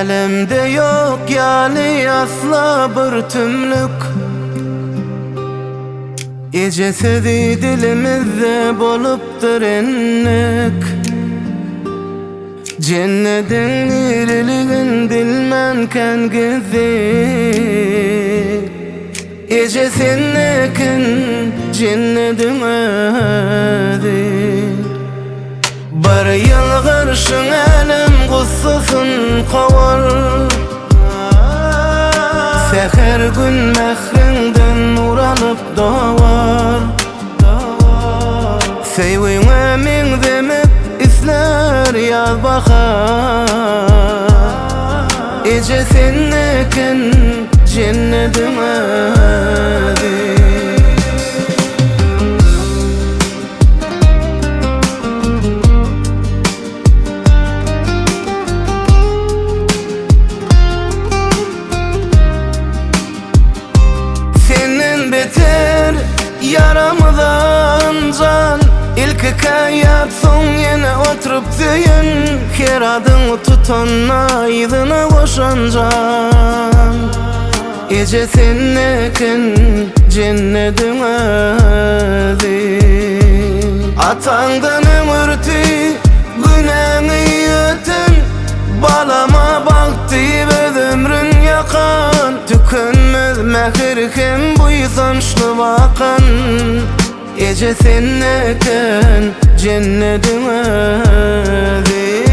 Elimde yok yani asla bir tümlük. Ecesedi dilimizde bolupdur enlik. Cennetin iriligin dilmenken gizi. Ecesinnekin cennetin ödi. Bir yıl gırşın elim gussusun kovar. Seher gün mehrinden nur alıp doğar. Sevime min demip isler yaz bakar. Ecesinnekin cennetin ödi. Beter yaramdan can. İlk hikayet son yine oturup düğün. Her adını tutan aydına koşan can. Ecesinnekin cennetin ödi. Atandan ömürtü güneni yötün. Balama baktı ve ömrün yakan. Tükünmez mehir hem bu yüzançlı vakan. Ecesinnekin cennetin ödi.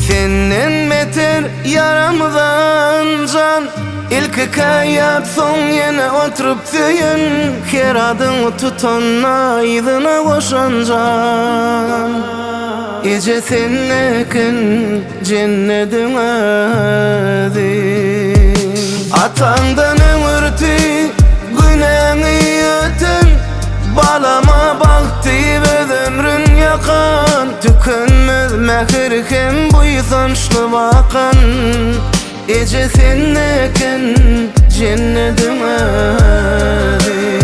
Senin beter yaramdan can. İlk hikayet son yine oturup düğün. Her adını tutan aydına koşan can. Ecesinnekin cennetin ödi. Atandan ömürtü güneni yötün. Balama baktı ve ömrün yakan. Tükünmez mehir hem bu yüzançlı vakan. Ecesinnekin cennetin ödi.